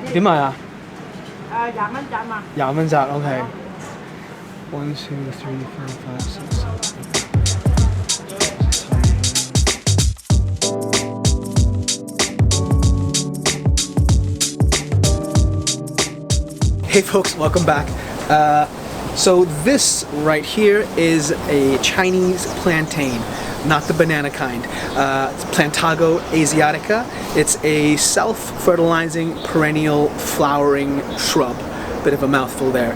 點賣啊？20蚊廿蚊咋 ，OK。1, 2, 3, 4, 5, 6, 7, 8. Hey folks, welcome back. So this right here is a Chinese plantain, not the banana kind. It's Plantago asiatica. It's a self-fertilizing perennial flowering shrub. Bit of a mouthful there.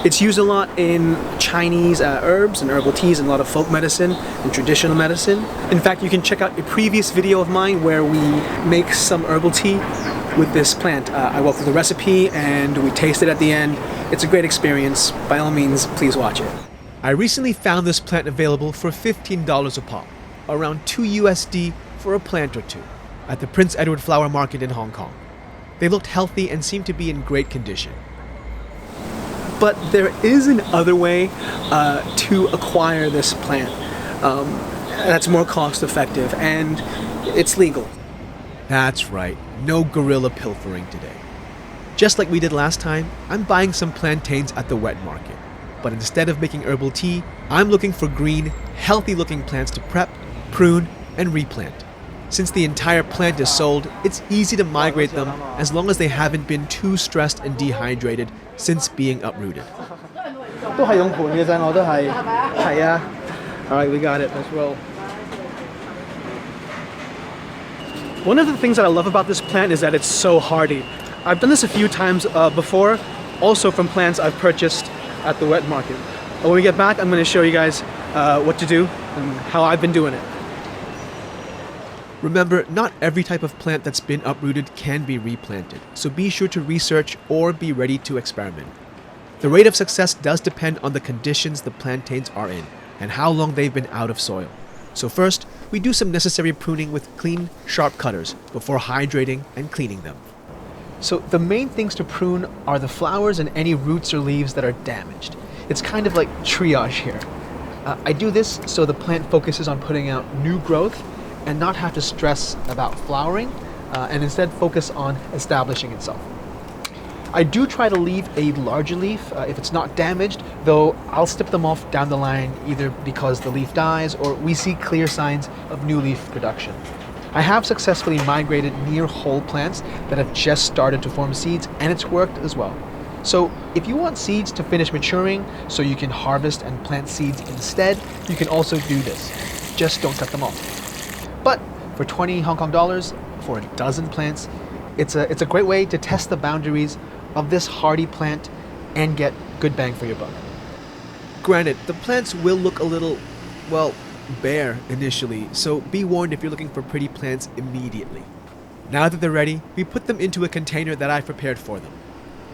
It's used a lot in Chinese herbs and herbal teas and a lot of folk medicine and traditional medicine. In fact, you can check out a previous video of mine where we make some herbal tea with this plant. I walked through the recipe and we taste it at the end. It's a great experience. By all means, please watch it. I recently found this plant available for $15 a pop, around $2 USD for a plant or two, at the Prince Edward Flower Market in Hong Kong. They looked healthy and seemed to be in great condition. But there is another way to acquire this plant that's more cost effective, and it's legal. That's right, no guerrilla pilfering today. Just like we did last time, I'm buying some plantains at the wet market. But instead of making herbal tea, I'm looking for green, healthy-looking plants to prep, prune, and replant. Since the entire plant is sold, it's easy to migrate them as long as they haven't been too stressed and dehydrated since being uprooted. Alright, we got it. Let's roll. One of the things that I love about this plant is that it's so hardy. I've done this a few times before, also from plants I've purchased at the wet market. When we get back, I'm going to show you guys what to do and how I've been doing it. Remember, not every type of plant that's been uprooted can be replanted, so be sure to research or be ready to experiment. The rate of success does depend on the conditions the plantains are in and how long they've been out of soil. So first, we do some necessary pruning with clean, sharp cutters before hydrating and cleaning them. So the main things to prune are the flowers and any roots or leaves that are damaged. It's kind of like triage here. I do this so the plant focuses on putting out new growth and not have to stress about flowering and instead focus on establishing itself. I do try to leave a larger leaf if it's not damaged, though I'll snip them off down the line either because the leaf dies or we see clear signs of new leaf production. I have successfully migrated near whole plants that have just started to form seeds, and it's worked as well. So if you want seeds to finish maturing so you can harvest and plant seeds instead, you can also do this. Just don't cut them off. But for 20 Hong Kong dollars for a dozen plants, it's a great way to test the boundaries of this hardy plant and get good bang for your buck. Granted, the plants will look a little, well, bare initially, so be warned if you're looking for pretty plants immediately. Now that they're ready, we put them into a container that I've prepared for them.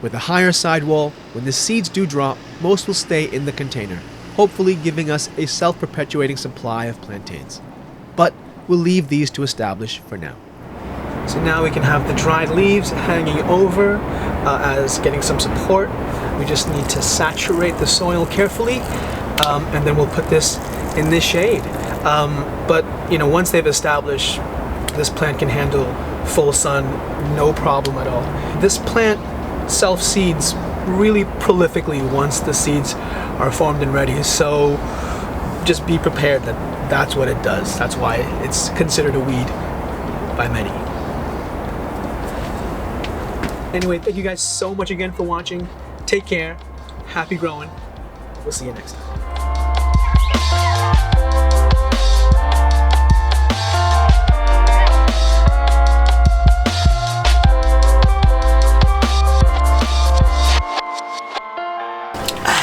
With a higher sidewall, when the seeds do drop, most will stay in the container, hopefully giving us a self-perpetuating supply of plantains. But we'll leave these to establish for now. So now we can have the dried leaves hanging over as getting some support. We just need to saturate the soil carefully, and then we'll put this in this shade. But you know, once they've established, this plant can handle full sun, no problem at all. This plant self-seeds really prolifically once the seeds are formed and ready, so just be prepared that that's what it does. That's why it's considered a weed by many. Anyway, thank you guys so much again for watching. Take care, happy growing. We'll see you next time.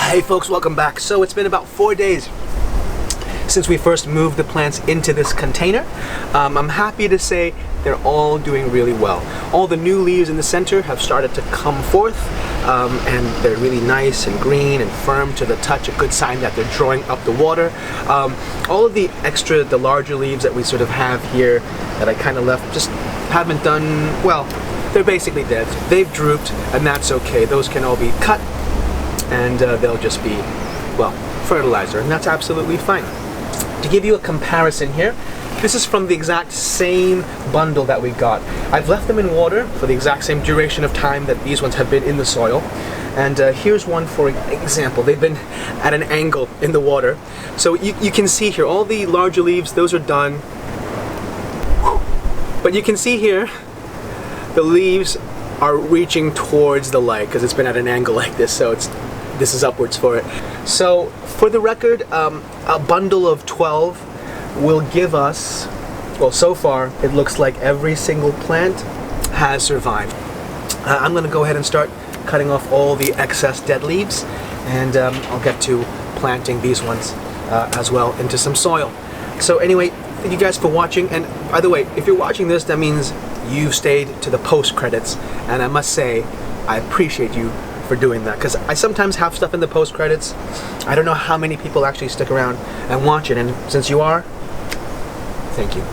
Hey folks, welcome back. So it's been about 4 days since we first moved the plants into this container. I'm happy to say they're all doing really well. All the new leaves in the center have started to come forth, and they're really nice and green and firm to the touch, a good sign that they're drawing up the water. All of the larger leaves that we sort of have here that I kind of left just haven't done well. They're basically dead. They've drooped, and that's okay. Those can all be cut, and they'll just be, well, fertilizer, and that's absolutely fine. To give you a comparison here, This is from the exact same bundle that we got. I've left them in water for the exact same duration of time that these ones have been in the soil. And here's one for example. They've been at an angle in the water. So you can see here, all the larger leaves, those are done. But you can see here, the leaves are reaching towards the light because it's been at an angle like this, so this is upwards for it. So for the record, a bundle of 12 will give us, well, so far it looks like every single plant has survived. I'm gonna go ahead and start cutting off all the excess dead leaves, and I'll get to planting these ones as well into some soil. So anyway, thank you guys for watching, and by the way, if you're watching this, that means you've stayed to the post credits, and I must say I appreciate you for doing that, because I sometimes have stuff in the post credits. I don't know how many people actually stick around and watch it, and since you are, thank you.